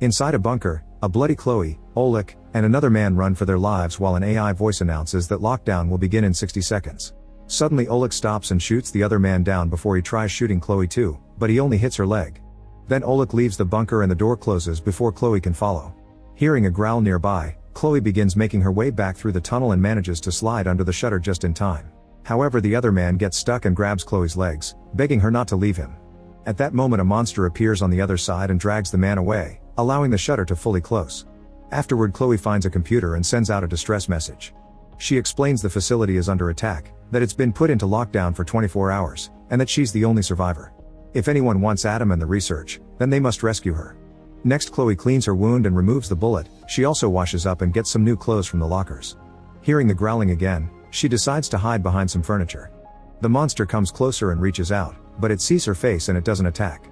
Inside a bunker, a bloody Chloe, Oleg, and another man run for their lives while an AI voice announces that lockdown will begin in 60 seconds. Suddenly Oleg stops and shoots the other man down before he tries shooting Chloe too, but he only hits her leg. Then Oleg leaves the bunker and the door closes before Chloe can follow. Hearing a growl nearby, Chloe begins making her way back through the tunnel and manages to slide under the shutter just in time. However, the other man gets stuck and grabs Chloe's legs, begging her not to leave him. At that moment a monster appears on the other side and drags the man away, allowing the shutter to fully close. Afterward Chloe finds a computer and sends out a distress message. She explains the facility is under attack, that it's been put into lockdown for 24 hours, and that she's the only survivor. If anyone wants Adam and the research, then they must rescue her. Next Chloe cleans her wound and removes the bullet. She also washes up and gets some new clothes from the lockers. Hearing the growling again, she decides to hide behind some furniture. The monster comes closer and reaches out, but it sees her face and it doesn't attack.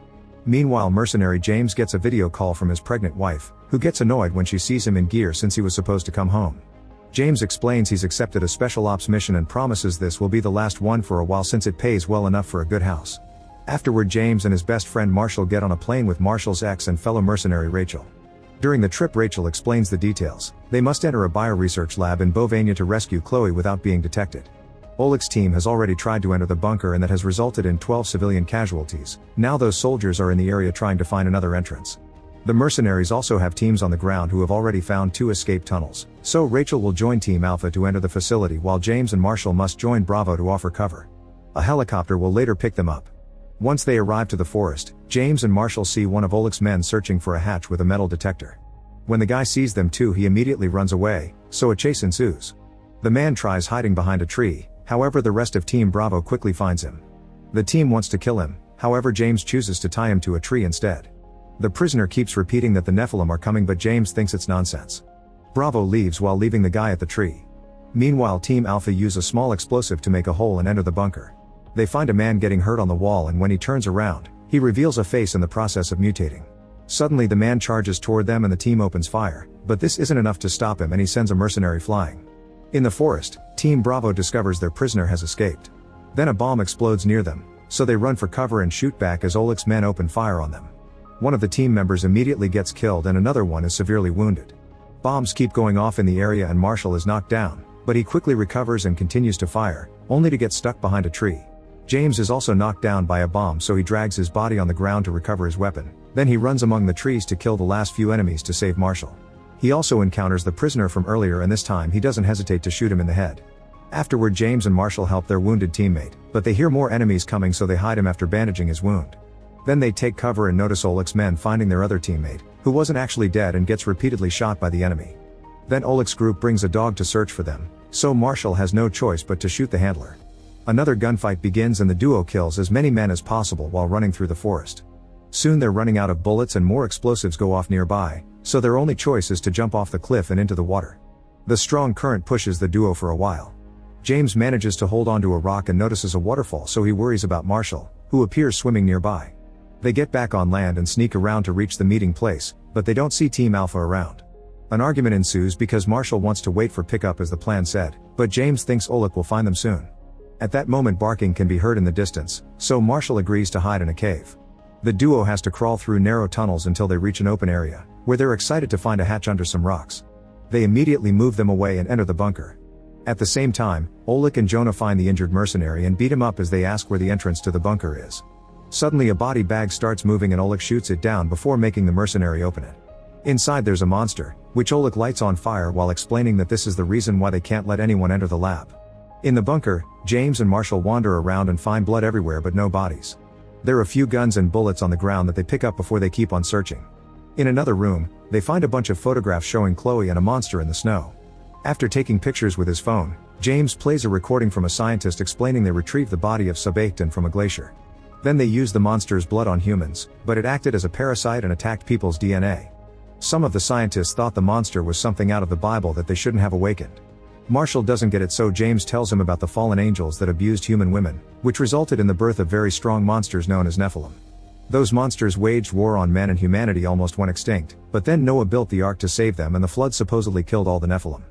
Meanwhile, mercenary James gets a video call from his pregnant wife, who gets annoyed when she sees him in gear since he was supposed to come home. James explains he's accepted a special ops mission and promises this will be the last one for a while since it pays well enough for a good house. Afterward James and his best friend Marshall get on a plane with Marshall's ex and fellow mercenary Rachel. During the trip Rachel explains the details. They must enter a bioresearch lab in Bovania to rescue Chloe without being detected. Oleg's team has already tried to enter the bunker and that has resulted in 12 civilian casualties. Now those soldiers are in the area trying to find another entrance. The mercenaries also have teams on the ground who have already found 2 escape tunnels, so Rachel will join Team Alpha to enter the facility while James and Marshall must join Bravo to offer cover. A helicopter will later pick them up. Once they arrive to the forest, James and Marshall see one of Oleg's men searching for a hatch with a metal detector. When the guy sees them too he immediately runs away, so a chase ensues. The man tries hiding behind a tree, however the rest of Team Bravo quickly finds him. The team wants to kill him, however James chooses to tie him to a tree instead. The prisoner keeps repeating that the Nephilim are coming but James thinks it's nonsense. Bravo leaves while leaving the guy at the tree. Meanwhile Team Alpha use a small explosive to make a hole and enter the bunker. They find a man getting hurt on the wall and when he turns around, he reveals a face in the process of mutating. Suddenly the man charges toward them and the team opens fire, but this isn't enough to stop him and he sends a mercenary flying. In the forest, Team Bravo discovers their prisoner has escaped. Then a bomb explodes near them, so they run for cover and shoot back as Oleg's men open fire on them. One of the team members immediately gets killed and another one is severely wounded. Bombs keep going off in the area and Marshall is knocked down, but he quickly recovers and continues to fire, only to get stuck behind a tree. James is also knocked down by a bomb so he drags his body on the ground to recover his weapon, then he runs among the trees to kill the last few enemies to save Marshall. He also encounters the prisoner from earlier and this time he doesn't hesitate to shoot him in the head. Afterward James and Marshall help their wounded teammate, but they hear more enemies coming so they hide him after bandaging his wound. Then they take cover and notice Oleg's men finding their other teammate, who wasn't actually dead and gets repeatedly shot by the enemy. Then Oleg's group brings a dog to search for them, so Marshall has no choice but to shoot the handler. Another gunfight begins and the duo kills as many men as possible while running through the forest. Soon they're running out of bullets and more explosives go off nearby, so their only choice is to jump off the cliff and into the water. The strong current pushes the duo for a while. James manages to hold onto a rock and notices a waterfall so he worries about Marshall, who appears swimming nearby. They get back on land and sneak around to reach the meeting place, but they don't see Team Alpha around. An argument ensues because Marshall wants to wait for pickup as the plan said, but James thinks Oleg will find them soon. At that moment barking can be heard in the distance, so Marshall agrees to hide in a cave. The duo has to crawl through narrow tunnels until they reach an open area, where they're excited to find a hatch under some rocks. They immediately move them away and enter the bunker. At the same time, Oleg and Jonah find the injured mercenary and beat him up as they ask where the entrance to the bunker is. Suddenly a body bag starts moving and Oleg shoots it down before making the mercenary open it. Inside there's a monster, which Oleg lights on fire while explaining that this is the reason why they can't let anyone enter the lab. In the bunker, James and Marshall wander around and find blood everywhere but no bodies. There are a few guns and bullets on the ground that they pick up before they keep on searching. In another room, they find a bunch of photographs showing Chloe and a monster in the snow. After taking pictures with his phone, James plays a recording from a scientist explaining they retrieved the body of Sabachthon from a glacier. Then they used the monster's blood on humans, but it acted as a parasite and attacked people's DNA. Some of the scientists thought the monster was something out of the Bible that they shouldn't have awakened. Marshall doesn't get it, so James tells him about the fallen angels that abused human women, which resulted in the birth of very strong monsters known as Nephilim. Those monsters waged war on men and humanity almost went extinct, but then Noah built the ark to save them and the flood supposedly killed all the Nephilim.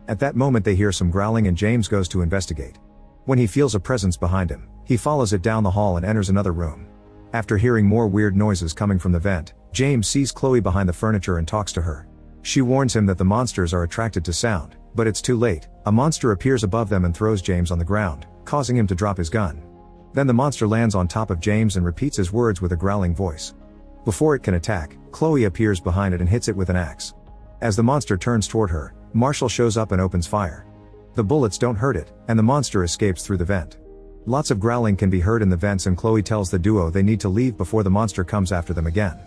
At that moment they hear some growling and James goes to investigate. When he feels a presence behind him, he follows it down the hall and enters another room. After hearing more weird noises coming from the vent, James sees Chloe behind the furniture and talks to her. She warns him that the monsters are attracted to sound, but it's too late. A monster appears above them and throws James on the ground, causing him to drop his gun. Then the monster lands on top of James and repeats his words with a growling voice. Before it can attack, Chloe appears behind it and hits it with an axe. As the monster turns toward her, Marshall shows up and opens fire. The bullets don't hurt it, and the monster escapes through the vent. Lots of growling can be heard in the vents, and Chloe tells the duo they need to leave before the monster comes after them again.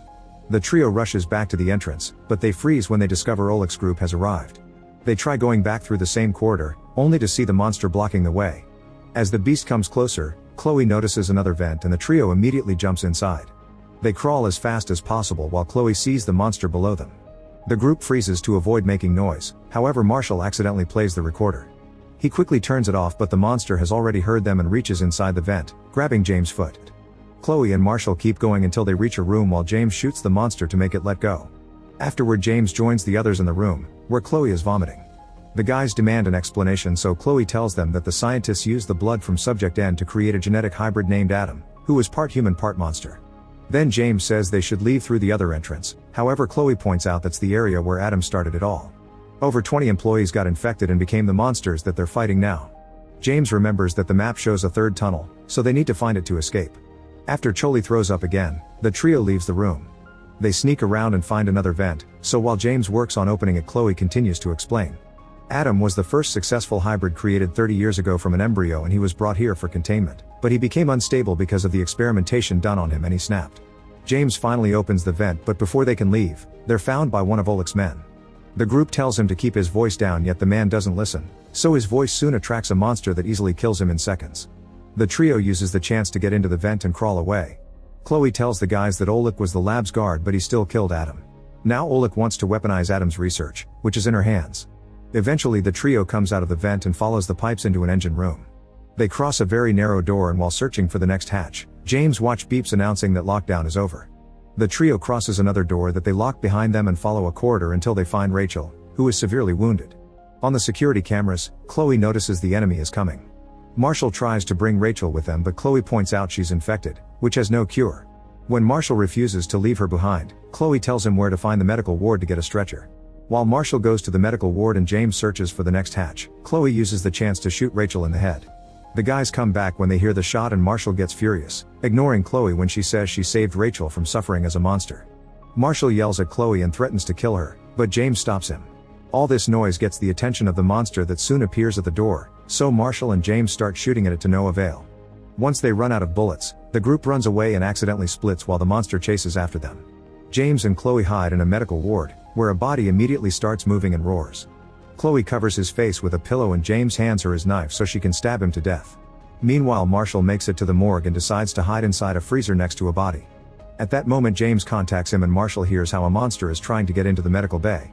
The trio rushes back to the entrance, but they freeze when they discover Oleg's group has arrived. They try going back through the same corridor, only to see the monster blocking the way. As the beast comes closer, Chloe notices another vent and the trio immediately jumps inside. They crawl as fast as possible while Chloe sees the monster below them. The group freezes to avoid making noise, however Marshall accidentally plays the recorder. He quickly turns it off, but the monster has already heard them and reaches inside the vent, grabbing James' foot. Chloe and Marshall keep going until they reach a room while James shoots the monster to make it let go. Afterward, James joins the others in the room, where Chloe is vomiting. The guys demand an explanation, so Chloe tells them that the scientists used the blood from Subject N to create a genetic hybrid named Adam, who was part human, part monster. Then James says they should leave through the other entrance, however Chloe points out that's the area where Adam started it all. Over 20 employees got infected and became the monsters that they're fighting now. James remembers that the map shows a third tunnel, so they need to find it to escape. After Chloe throws up again, the trio leaves the room. They sneak around and find another vent, so while James works on opening it, Chloe continues to explain. Adam was the first successful hybrid created 30 years ago from an embryo, and he was brought here for containment, but he became unstable because of the experimentation done on him and he snapped. James finally opens the vent, but before they can leave, they're found by one of Oleg's men. The group tells him to keep his voice down, yet the man doesn't listen, so his voice soon attracts a monster that easily kills him in seconds. The trio uses the chance to get into the vent and crawl away. Chloe tells the guys that Oleg was the lab's guard, but he still killed Adam. Now Oleg wants to weaponize Adam's research, which is in her hands. Eventually the trio comes out of the vent and follows the pipes into an engine room. They cross a very narrow door, and while searching for the next hatch, James' watch beeps announcing that lockdown is over. The trio crosses another door that they lock behind them and follow a corridor until they find Rachel, who is severely wounded. On the security cameras, Chloe notices the enemy is coming. Marshall tries to bring Rachel with them, but Chloe points out she's infected, which has no cure. When Marshall refuses to leave her behind, Chloe tells him where to find the medical ward to get a stretcher. While Marshall goes to the medical ward and James searches for the next hatch, Chloe uses the chance to shoot Rachel in the head. The guys come back when they hear the shot and Marshall gets furious, ignoring Chloe when she says she saved Rachel from suffering as a monster. Marshall yells at Chloe and threatens to kill her, but James stops him. All this noise gets the attention of the monster that soon appears at the door, so Marshall and James start shooting at it to no avail. Once they run out of bullets, the group runs away and accidentally splits while the monster chases after them. James and Chloe hide in a medical ward, where a body immediately starts moving and roars. Chloe covers his face with a pillow and James hands her his knife so she can stab him to death. Meanwhile, Marshall makes it to the morgue and decides to hide inside a freezer next to a body. At that moment, James contacts him and Marshall hears how a monster is trying to get into the medical bay.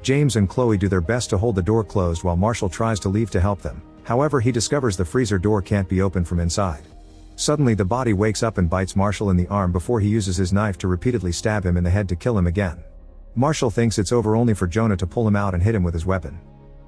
James and Chloe do their best to hold the door closed while Marshall tries to leave to help them, however he discovers the freezer door can't be opened from inside. Suddenly the body wakes up and bites Marshall in the arm before he uses his knife to repeatedly stab him in the head to kill him again. Marshall thinks it's over only for Jonah to pull him out and hit him with his weapon.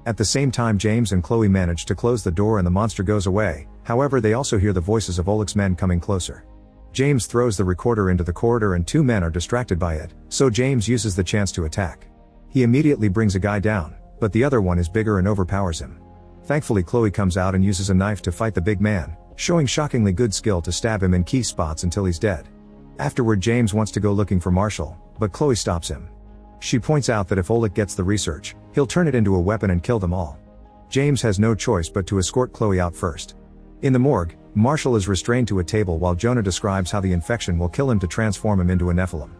At the same time, James and Chloe manage to close the door and the monster goes away, however they also hear the voices of Oleg's men coming closer. James throws the recorder into the corridor and two men are distracted by it, so James uses the chance to attack. He immediately brings a guy down, but the other one is bigger and overpowers him. Thankfully, Chloe comes out and uses a knife to fight the big man, showing shockingly good skill to stab him in key spots until he's dead. Afterward, James wants to go looking for Marshall, but Chloe stops him. She points out that if Oleg gets the research, he'll turn it into a weapon and kill them all. James has no choice but to escort Chloe out first. In the morgue, Marshall is restrained to a table while Jonah describes how the infection will kill him to transform him into a Nephilim.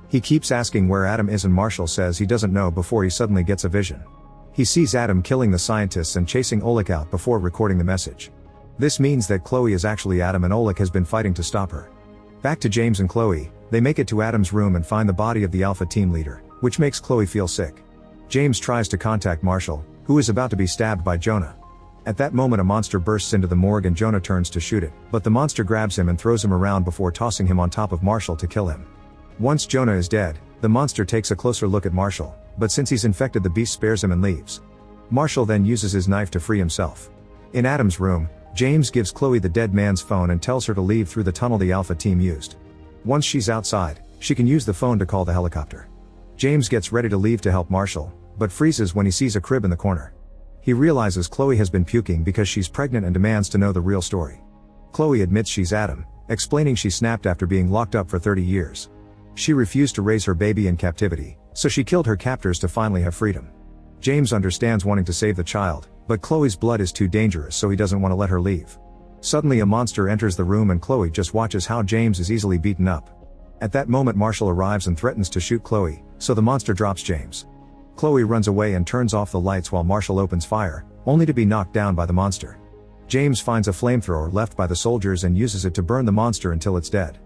He keeps asking where Adam is and Marshall says he doesn't know before he suddenly gets a vision. He sees Adam killing the scientists and chasing Oleg out before recording the message. This means that Chloe is actually Adam and Oleg has been fighting to stop her. Back to James and Chloe, they make it to Adam's room and find the body of the Alpha team leader, which makes Chloe feel sick. James tries to contact Marshall, who is about to be stabbed by Jonah. At that moment, a monster bursts into the morgue and Jonah turns to shoot it, but the monster grabs him and throws him around before tossing him on top of Marshall to kill him. Once Jonah is dead, the monster takes a closer look at Marshall, but since he's infected, the beast spares him and leaves. Marshall then uses his knife to free himself. In Adam's room, James gives Chloe the dead man's phone and tells her to leave through the tunnel the Alpha team used. Once she's outside, She can use the phone to call the helicopter. James gets ready to leave to help Marshall, but freezes when he sees a crib in the corner. He realizes Chloe has been puking because she's pregnant and demands to know the real story. Chloe admits she's Adam, explaining she snapped after being locked up for 30 years. She refused to raise her baby in captivity, so she killed her captors to finally have freedom. James understands wanting to save the child, but Chloe's blood is too dangerous, so he doesn't want to let her leave. Suddenly a monster enters the room and Chloe just watches how James is easily beaten up. At that moment Marshall arrives and threatens to shoot Chloe, so the monster drops James. Chloe runs away and turns off the lights while Marshall opens fire, only to be knocked down by the monster. James finds a flamethrower left by the soldiers and uses it to burn the monster until it's dead.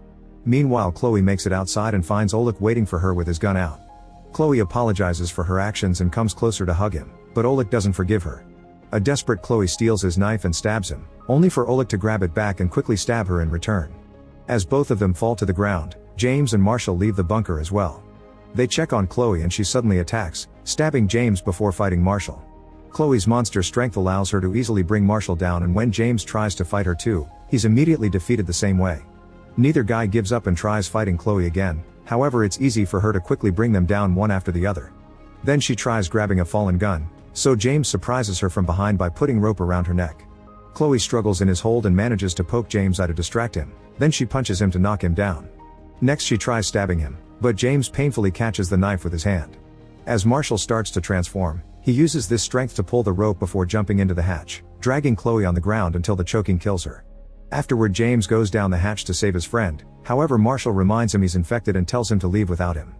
Meanwhile Chloe makes it outside and finds Oleg waiting for her with his gun out. Chloe apologizes for her actions and comes closer to hug him, but Oleg doesn't forgive her. A desperate Chloe steals his knife and stabs him, only for Oleg to grab it back and quickly stab her in return. As both of them fall to the ground, James and Marshall leave the bunker as well. They check on Chloe and she suddenly attacks, stabbing James before fighting Marshall. Chloe's monster strength allows her to easily bring Marshall down, and when James tries to fight her too, he's immediately defeated the same way. Neither guy gives up and tries fighting Chloe again, however it's easy for her to quickly bring them down one after the other. Then she tries grabbing a fallen gun, so James surprises her from behind by putting rope around her neck. Chloe struggles in his hold and manages to poke James out to distract him, then she punches him to knock him down. Next she tries stabbing him, but James painfully catches the knife with his hand. As Marshall starts to transform, he uses this strength to pull the rope before jumping into the hatch, dragging Chloe on the ground until the choking kills her. Afterward James goes down the hatch to save his friend, however Marshall reminds him he's infected and tells him to leave without him.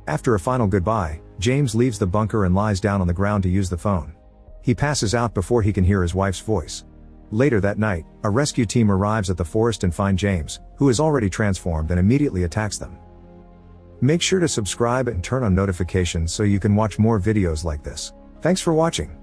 After a final goodbye, James leaves the bunker and lies down on the ground to use the phone. He passes out before he can hear his wife's voice. Later that night, a rescue team arrives at the forest and find James, who is already transformed, and immediately attacks them. Make sure to subscribe and turn on notifications so you can watch more videos like this. Thanks for watching.